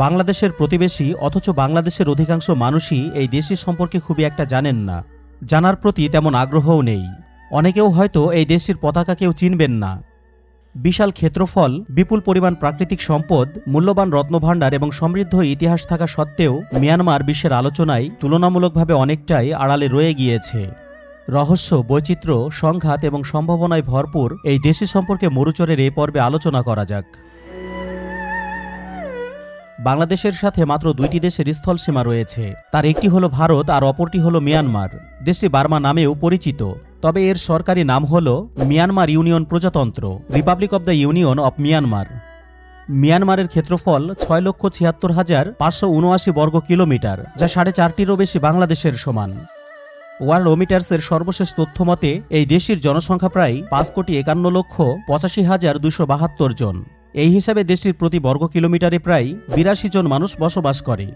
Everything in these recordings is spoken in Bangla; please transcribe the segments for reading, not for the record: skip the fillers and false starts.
বাংলাদেশের প্রতিবেশী, অথচ বাংলাদেশের অধিকাংশ মানুষই এই দেশটি সম্পর্কে খুবই একটা জানেন না, জানার প্রতি তেমন আগ্রহও নেই। অনেকেও হয়তো এই দেশটির পতাকাকেও চিনবেন না। বিশাল ক্ষেত্রফল, বিপুল পরিমাণ প্রাকৃতিক সম্পদ, মূল্যবান রত্নভাণ্ডার এবং সমৃদ্ধ ইতিহাস থাকা সত্ত্বেও মিয়ানমার বিশ্বের আলোচনায় তুলনামূলকভাবে অনেকটাই আড়ালে রয়ে গিয়েছে। রহস্য, বৈচিত্র্য, সংঘাত এবং সম্ভাবনায় ভরপুর এই দেশটি সম্পর্কে মরুচরের এই পর্বে আলোচনা করা যাক। বাংলাদেশের সাথে মাত্র দুইটি দেশের স্থলসীমা রয়েছে। তার একটি হল ভারত আর অপরটি হল মিয়ানমার। দেশটি বার্মা নামেও পরিচিত, তবে এর সরকারি নাম হল মিয়ানমার ইউনিয়ন প্রজাতন্ত্র, Republic of the union of Myanmar. মিয়ানমারের ক্ষেত্রফল 6,76,579 বর্গ কিলোমিটার, যা 4.5-টিরও বেশি বাংলাদেশের সমান। ওয়ার্ল্ডোমিটার্সের সর্বশেষ তথ্য মতে এই দেশটির জনসংখ্যা প্রায় 5,91,85,272 জন। এই হিসাবে দেশটির প্রতি বর্গ কিলোমিটারে প্রায় 82 জন মানুষ বসবাস করে।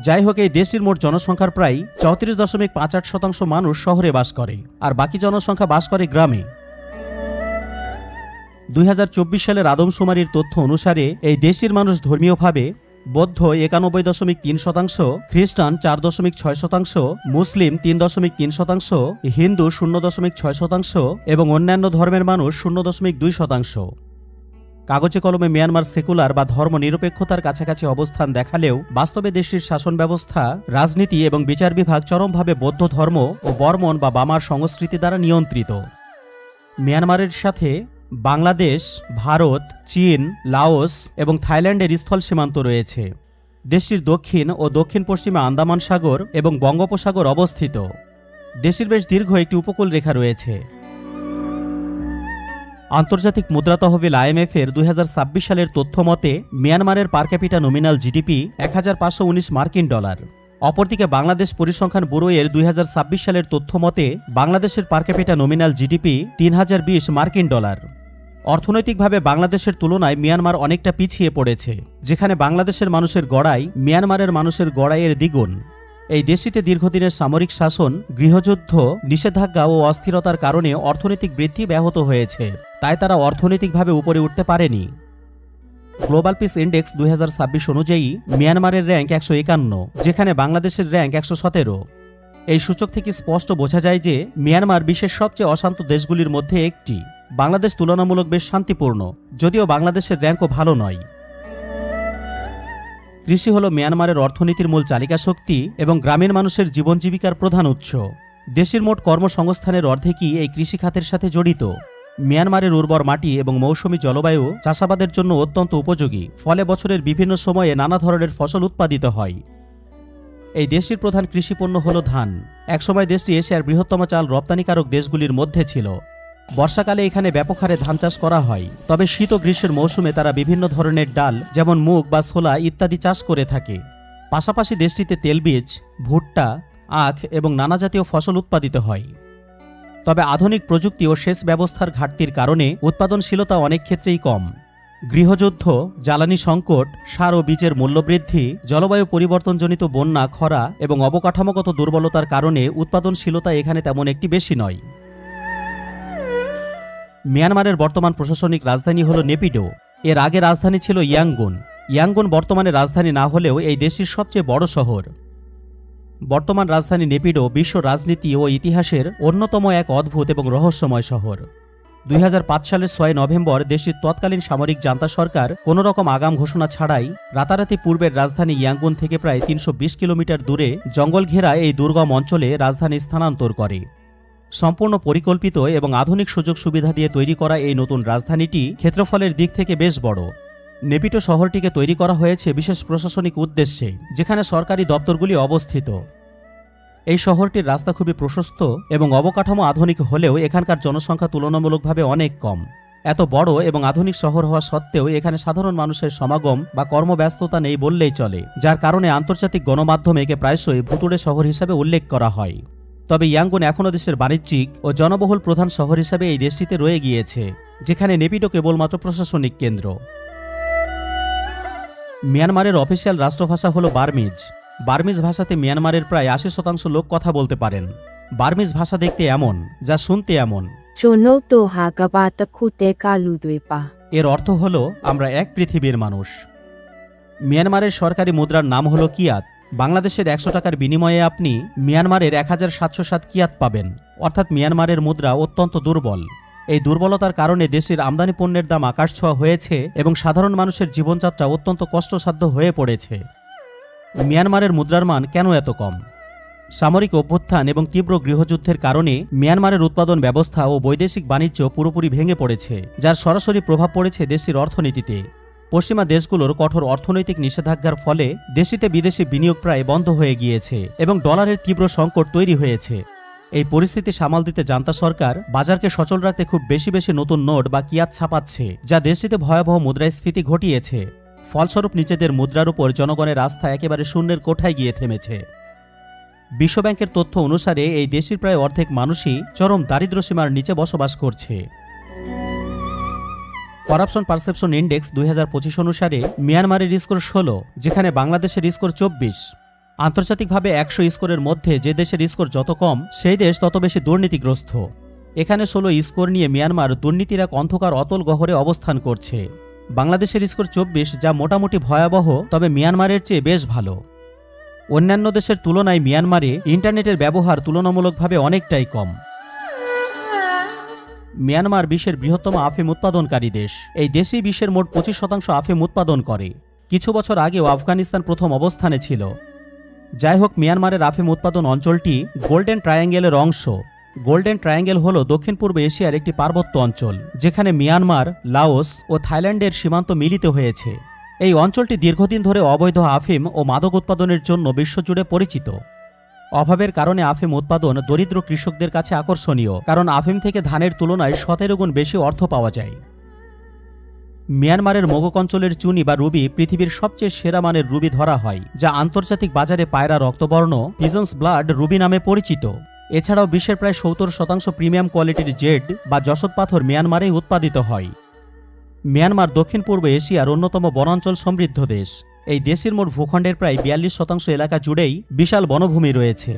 যাই হোক, এই দেশটির মোট জনসংখ্যার প্রায় 34.58% মানুষ শহরে বাস করে, আর বাকি জনসংখ্যা বাস করে গ্রামে। 2024 সালের আদমশুমারির তথ্য অনুসারে এই দেশটির মানুষ ধর্মীয়ভাবে বৌদ্ধ 91.3%, খ্রিস্টান 4.6%, মুসলিম 3.3%, হিন্দু 0.6% এবং অন্যান্য ধর্মের মানুষ 0.2%। কাগজে কলমে মিয়ানমার সেকুলার বা ধর্মনিরপেক্ষতার কাছাকাছি অবস্থান দেখালেও বাস্তবে দেশটির শাসন ব্যবস্থা, রাজনীতি এবং বিচার বিভাগ চরমভাবে বৌদ্ধ ধর্ম ও বর্মন বা বামার সংস্কৃতি দ্বারা নিয়ন্ত্রিত। মিয়ানমারের সাথে বাংলাদেশ, ভারত, চীন, লাওস এবং থাইল্যান্ডের স্থল সীমান্ত রয়েছে। দেশটির দক্ষিণ ও দক্ষিণ পশ্চিমে আন্দামান সাগর এবং বঙ্গোপসাগর অবস্থিত। দেশটির বেশ দীর্ঘ একটি উপকূল রেখা রয়েছে। আন্তর্জাতিক মুদ্রা তহবিল IMF এর 2026 সালের তথ্য মতে মিয়ানমারের পার ক্যাপিটা নমিনাল জিডিপি $1,519 মার্কিন। অপরদিকে বাংলাদেশ পরিসংখ্যান ব্যুরো এর 2026 সালের তথ্য মতে বাংলাদেশের পার ক্যাপিটা নমিনাল জিডিপি $3,020 মার্কিন। অর্থনৈতিকভাবে বাংলাদেশের তুলনায় মিয়ানমার অনেকটা পিছিয়ে পড়েছে, যেখানে বাংলাদেশের মানুষের গড়াই মিয়ানমারের মানুষের গড়াইয়ের দ্বিগুণ। এই দেশটিতে দীর্ঘদিনের সামরিক শাসন, গৃহযুদ্ধ, নিষেধাজ্ঞা ও অস্থিরতার কারণে অর্থনৈতিক বৃদ্ধি ব্যাহত হয়েছে, তাই তারা অর্থনৈতিকভাবে উপরে উঠতে পারেনি। গ্লোবাল পিস ইন্ডেক্স 2026 অনুযায়ী মিয়ানমারের র্যাঙ্ক 151, যেখানে বাংলাদেশের র্যাঙ্ক 117। এই সূচক থেকে স্পষ্ট বোঝা যায় যে মিয়ানমার বিশ্বের সবচেয়ে অশান্ত দেশগুলির মধ্যে একটি। বাংলাদেশ তুলনামূলক বেশ শান্তিপূর্ণ, যদিও বাংলাদেশের র্যাঙ্কও ভালো নয়। কৃষি হল মিয়ানমারের অর্থনীতির মূল চালিকা শক্তি এবং গ্রামীণ মানুষের জীবন জীবিকার প্রধান উৎস। দেশের মোট কর্মসংস্থানের অর্ধেকই এই কৃষিখাতের সাথে জড়িত। মিয়ানমারের উর্বর মাটি এবং মৌসুমী জলবায়ু চাষাবাদের জন্য অত্যন্ত উপযোগী, ফলে বছরের বিভিন্ন সময়ে নানা ধরনের ফসল উৎপাদিত হয়। এই দেশটির প্রধান কৃষিপণ্য হল ধান। একসময় দেশটি এশিয়ার বৃহত্তম চাল রপ্তানিকারক দেশগুলির মধ্যে ছিল। বর্ষাকালে এখানে ব্যাপক হারে ধান চাষ করা হয়, তবে শীত ও গ্রীষ্মের মৌসুমে তারা বিভিন্ন ধরনের ডাল যেমন মুগ বা ছোলা ইত্যাদি চাষ করে থাকে। পাশাপাশি দেশটিতে তেলবীজ, ভুট্টা, আখ এবং নানা জাতীয় ফসল উৎপাদিত হয়। তবে আধুনিক প্রযুক্তি ও সেচ ব্যবস্থার ঘাটতির কারণে উৎপাদনশীলতা অনেক ক্ষেত্রেই কম। গৃহযুদ্ধ, জ্বালানি সংকট, সার ও বীজের মূল্যবৃদ্ধি, জলবায়ু পরিবর্তনজনিত বন্যা, খরা এবং অবকাঠামোগত দুর্বলতার কারণে উৎপাদনশীলতা এখানে তেমন একটি বেশি নয়। মিয়ানমারের বর্তমান প্রশাসনিক রাজধানী হল নেপিডো। এর আগে রাজধানী ছিল ইয়াঙ্গুন। ইয়াঙ্গুন বর্তমানে রাজধানী না হলেও এই দেশটির সবচেয়ে বড় শহর। বর্তমান রাজধানী নেপিডো বিশ্ব রাজনীতি ও ইতিহাসের অন্যতম এক অদ্ভুত এবং রহস্যময় শহর। 2005 সালের 6 নভেম্বর দেশটির তৎকালীন সামরিক জান্তা সরকার কোনো রকম আগাম ঘোষণা ছাড়াই রাতারাতি পূর্বের রাজধানী ইয়াঙ্গুন থেকে প্রায় 320 কিলোমিটার দূরে জঙ্গল ঘেরা এই দুর্গম অঞ্চলে রাজধানী স্থানান্তর করে। সম্পূর্ণ পরিকল্পিত এবং আধুনিক সুযোগ সুবিধা দিয়ে তৈরি করা এই নতুন রাজধানীটি ক্ষেত্রফলের দিক থেকে বেশ বড়। নেপিডো শহরটিকে তৈরি করা হয়েছে বিশেষ প্রশাসনিক উদ্দেশ্যে, যেখানে সরকারি দপ্তরগুলি অবস্থিত। এই শহরটির রাস্তা খুবই প্রশস্ত এবং অবকাঠামো আধুনিক হলেও এখানকার জনসংখ্যা তুলনামূলকভাবে অনেক কম। এত বড় এবং আধুনিক শহর হওয়া সত্ত্বেও এখানে সাধারণ মানুষের সমাগম বা কর্মব্যস্ততা নেই বললেই চলে, যার কারণে আন্তর্জাতিক গণমাধ্যমে একে প্রায়শই ভুতুড়ে শহর হিসেবে উল্লেখ করা হয়। তবে ইয়াঙ্গুন এখনও দেশের বাণিজ্যিক ও জনবহুল প্রধান শহর হিসেবে এই দেশটিতে রয়ে গিয়েছে, যেখানে নেপিডো কেবলমাত্র প্রশাসনিক কেন্দ্র। মিয়ানমারের অফিসিয়াল রাষ্ট্রভাষা হল বার্মিজ। বার্মিজ ভাষাতে মিয়ানমারের প্রায় 80% লোক কথা বলতে পারেন। বার্মিজ ভাষা দেখতে এমন, যা শুনতে এমন। এর অর্থ হল আমরা এক পৃথিবীর মানুষ। মিয়ানমারের সরকারি মুদ্রার নাম হলো কিয়াত। বাংলাদেশের 100 টাকার বিনিময়ে আপনি মিয়ানমারের 1707 কিয়াত পাবেন, অর্থাৎ মিয়ানমারের মুদ্রা অত্যন্ত দুর্বল। এই দুর্বলতার কারণে দেশের আমদানি পণ্যের দাম আকাশছোঁয়া হয়েছে এবং সাধারণ মানুষের জীবনযাত্রা অত্যন্ত কষ্টসাধ্য হয়ে পড়েছে। মিয়ানমারের মুদ্রার মান কেন এত কম? সামরিক অভ্যুত্থান এবং তীব্র গৃহযুদ্ধের কারণে মিয়ানমারের উৎপাদন ব্যবস্থা ও বৈদেশিক বাণিজ্য পুরোপুরি ভেঙে পড়েছে, যার সরাসরি প্রভাব পড়েছে দেশটির অর্থনীতিতে। পশ্চিমা দেশগুলোর কঠোর অর্থনৈতিক নিষেধাজ্ঞার ফলে দেশটিতে বিদেশি বিনিয়োগ প্রায় বন্ধ হয়ে গিয়েছে এবং ডলারের তীব্র সংকট তৈরি হয়েছে। এই পরিস্থিতি সামাল দিতে জান্তা সরকার বাজারকে সচল রাখতে খুব বেশি বেশি নতুন নোট বা কিয়াত ছাপাচ্ছে, যা দেশটিতে ভয়াবহ মুদ্রাস্ফীতি ঘটিয়েছে। ফলস্বরূপ নিজেদের মুদ্রার উপর জনগণের আস্থা একেবারে শূন্যের কোঠায় গিয়ে থেমেছে। বিশ্বব্যাংকের তথ্য অনুসারে এই দেশের প্রায় অর্ধেক মানুষই চরম দারিদ্র্যসীমার নিচে বসবাস করছে। করাপশন পারসেপশন ইন্ডেক্স 2025 অনুসারে মিয়ানমারের স্কোর 16, যেখানে বাংলাদেশের স্কোর 24। আন্তর্জাতিকভাবে 100 স্কোরের মধ্যে যে দেশের স্কোর যত কম, সেই দেশ তত বেশি দুর্নীতিগ্রস্ত। এখানে 16 স্কোর নিয়ে মিয়ানমার দুর্নীতির এক অন্ধকার অতল গহরে অবস্থান করছে। বাংলাদেশের স্কোর 24, যা মোটামুটি ভয়াবহ, তবে মিয়ানমারের চেয়ে বেশ ভালো। অন্যান্য দেশের তুলনায় মিয়ানমারে ইন্টারনেটের ব্যবহার তুলনামূলকভাবে অনেকটাই কম। মিয়ানমার বিশ্বের বৃহত্তম আফিম উৎপাদনকারী দেশ। এই দেশই বিশ্বের মোট 25% আফিম উৎপাদন করে। কিছু বছর আগেও আফগানিস্তান প্রথম অবস্থানে ছিল। যাই হোক, মিয়ানমারের আফিম উৎপাদন অঞ্চলটি গোল্ডেন ট্রায়াঙ্গেলের অংশ। গোল্ডেন ট্রায়াঙ্গেল হল দক্ষিণ পূর্ব এশিয়ার একটি পার্বত্য অঞ্চল, যেখানে মিয়ানমার, লাওস ও থাইল্যান্ডের সীমান্ত মিলিত হয়েছে। এই অঞ্চলটি দীর্ঘদিন ধরে অবৈধ আফিম ও মাদক উৎপাদনের জন্য বিশ্বজুড়ে পরিচিত। অভাবের কারণে আফিম উৎপাদন দরিদ্র কৃষকদের কাছে আকর্ষণীয়, কারণ আফিম থেকে ধানের তুলনায় 17 গুণ বেশি অর্থ পাওয়া যায়। মিয়ানমারের মোগক অঞ্চলের চুনি বা রুবি পৃথিবীর সবচেয়ে সেরা মানের রুবি ধরা হয়, যা আন্তর্জাতিক বাজারে পায়রা রক্তবর্ণ পিজন্স ব্লাড রুবি নামে পরিচিত। এছাড়াও বিশ্বের প্রায় 70% প্রিমিয়াম কোয়ালিটির জেড বা যশোদ পাথর মিয়ানমারেই উৎপাদিত হয়। মিয়ানমার দক্ষিণ পূর্ব এশিয়ার অন্যতম বনাঞ্চল সমৃদ্ধ দেশ। এই দেশের মোট ভূখণ্ডের প্রায় 42% এলাকা জুড়েই বিশাল বনভূমি রয়েছে।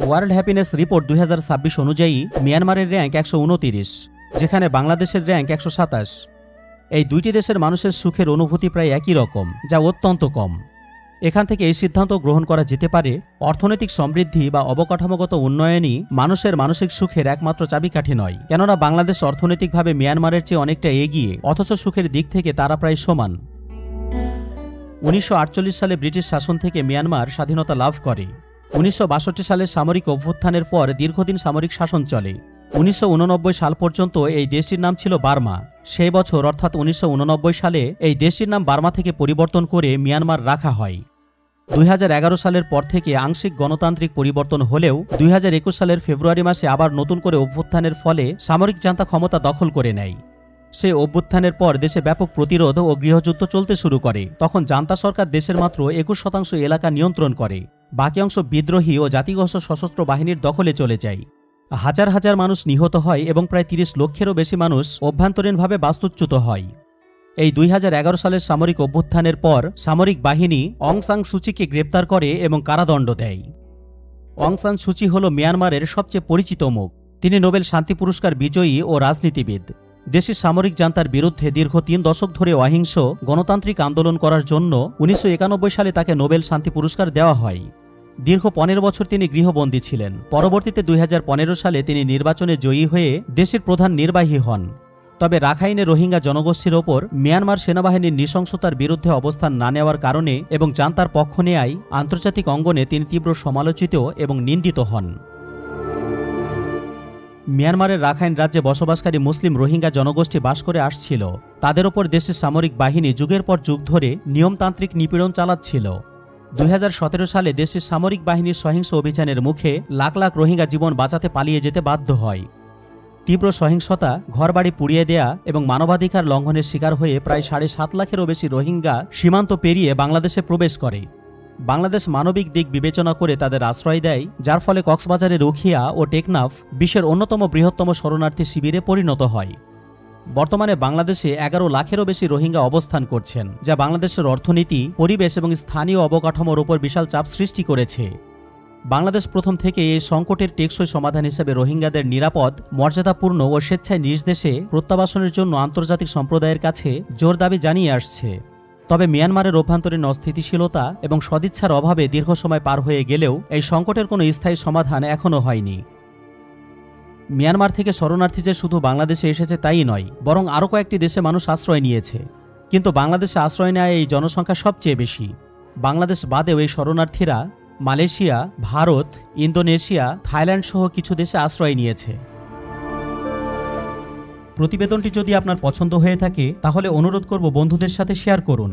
ওয়ার্ল্ড হ্যাপিনেস রিপোর্ট 2026 অনুযায়ী মিয়ানমারের র্যাঙ্ক 129, যেখানে বাংলাদেশের র্যাঙ্ক 127। এই দুইটি দেশের মানুষের সুখের অনুভূতি প্রায় একই রকম, যা অত্যন্ত কম। এখান থেকে এই সিদ্ধান্ত গ্রহণ করা যেতে পারে, অর্থনৈতিক সমৃদ্ধি বা অবকাঠামোগত উন্নয়নই মানুষের মানসিক সুখের একমাত্র চাবিকাঠি নয়। কেননা বাংলাদেশ অর্থনৈতিকভাবে মিয়ানমারের চেয়ে অনেকটা এগিয়ে, অথচ সুখের দিক থেকে তারা প্রায় সমান। 1948 সালে ব্রিটিশ শাসন থেকে মিয়ানমার স্বাধীনতা লাভ করে। 1962 সালের সামরিক অভ্যুত্থানের পর দীর্ঘদিন সামরিক শাসন চলে। 1989 সাল পর্যন্ত এই দেশটির নাম ছিল বার্মা। সেই বছর অর্থাৎ 1989 সালে এই দেশটির নাম বার্মা থেকে পরিবর্তন করে মিয়ানমার রাখা হয়। 2011 সালের পর থেকে আংশিক গণতান্ত্রিক পরিবর্তন হলেও 2021 সালের ফেব্রুয়ারি মাসে আবার নতুন করে অভ্যুত্থানের ফলে সামরিক জান্তা ক্ষমতা দখল করে নেয়। সেই অভ্যুত্থানের পর দেশে ব্যাপক প্রতিরোধ ও গৃহযুদ্ধ চলতে শুরু করে। তখন জান্তা সরকার দেশের মাত্র 21% এলাকা নিয়ন্ত্রণ করে। বাকি অংশ বিদ্রোহী ও জাতিগত সশস্ত্র বাহিনীর দখলে চলে যায়। হাজার হাজার মানুষ নিহত হয় এবং প্রায় 30 লক্ষেরও বেশি মানুষ অভ্যন্তরীণভাবে বাস্তুচ্যুত হয়। এই 2011 সালের সামরিক অভ্যুত্থানের পর সামরিক বাহিনী অং সান সুচিকে গ্রেপ্তার করে এবং কারাদণ্ড দেয়। অং সান সুচি হল মিয়ানমারের সবচেয়ে পরিচিত মুখ। তিনি নোবেল শান্তি পুরস্কার বিজয়ী ও রাজনীতিবিদ। দেশের সামরিক জান্তার বিরুদ্ধে দীর্ঘ 3 দশক ধরে অহিংস গণতান্ত্রিক আন্দোলন করার জন্য 1991 সালে তাকে নোবেল শান্তি পুরস্কার দেওয়া হয়। দীর্ঘ 15 বছর তিনি গৃহবন্দী ছিলেন। পরবর্তীতে 2015 সালে তিনি নির্বাচনে জয়ী হয়ে দেশের প্রধান নির্বাহী হন। তবে রাখাইনে রোহিঙ্গা জনগোষ্ঠীর ওপর মিয়ানমার সেনাবাহিনীর নৃশংসতার বিরুদ্ধে অবস্থান না নেওয়ার কারণে এবং জান্তার পক্ষ নেয়ায় আন্তর্জাতিক অঙ্গনে তিনি তীব্র সমালোচিত এবং নিন্দিত হন। মিয়ানমারের রাখাইন রাজ্যে বসবাসকারী মুসলিম রোহিঙ্গা জনগোষ্ঠী বাস করে আসছিল। তাদের ওপর দেশের সামরিক বাহিনী যুগের পর যুগ ধরে নিয়মতান্ত্রিক নিপীড়ন চালাচ্ছিল। 2017 সালে দেশের সামরিক বাহিনীর সহিংস অভিযানের মুখে লাখ লাখ রোহিঙ্গা জীবন বাঁচাতে পালিয়ে যেতে বাধ্য হয়। তীব্র সহিংসতা, ঘরবাড়ি পুড়িয়ে দেয়া এবং মানবাধিকার লঙ্ঘনের শিকার হয়ে প্রায় 7.5 লাখেরও বেশি রোহিঙ্গা সীমান্ত পেরিয়ে বাংলাদেশে প্রবেশ করে। বাংলাদেশ মানবিক দিক বিবেচনা করে তাদের আশ্রয় দেয়, যার ফলে কক্সবাজারের রুখিয়া ও টেকনাফ বিশ্বের অন্যতম বৃহত্তম শরণার্থী শিবিরে পরিণত হয়। বর্তমানে বাংলাদেশে 11 লাখেরও বেশি রোহিঙ্গা অবস্থান করছেন, যা বাংলাদেশের অর্থনীতি, পরিবেশ এবং স্থানীয় অবকাঠামোর উপর বিশাল চাপ সৃষ্টি করেছে। বাংলাদেশ প্রথম থেকে এই সংকটের টেকসই সমাধান হিসেবে রোহিঙ্গাদের নিরাপদ, মর্যাদাপূর্ণ ও স্বেচ্ছায় নিজ দেশে প্রত্যাবাসনের জন্য আন্তর্জাতিক সম্প্রদায়ের কাছে জোর দাবি জানিয়ে আসছে। তবে মিয়ানমারের অভ্যন্তরীণ অস্থিতিশীলতা এবং সদিচ্ছার অভাবে দীর্ঘ সময় পার হয়ে গেলেও এই সংকটের কোনো স্থায়ী সমাধান এখনও হয়নি। মিয়ানমার থেকে শরণার্থী যে শুধু বাংলাদেশে এসেছে তাই নয়, বরং আরও কয়েকটি দেশে মানুষ আশ্রয় নিয়েছে। কিন্তু বাংলাদেশে আশ্রয় নেয় এই জনসংখ্যা সবচেয়ে বেশি। বাংলাদেশ বাদেও এই শরণার্থীরা মালয়েশিয়া, ভারত, ইন্দোনেশিয়া, থাইল্যান্ড সহ কিছু দেশে আশ্রয় নিয়েছে। প্রতিবেদনটি যদি আপনার পছন্দ হয়ে থাকে তাহলে অনুরোধ করব বন্ধুদের সাথে শেয়ার করুন।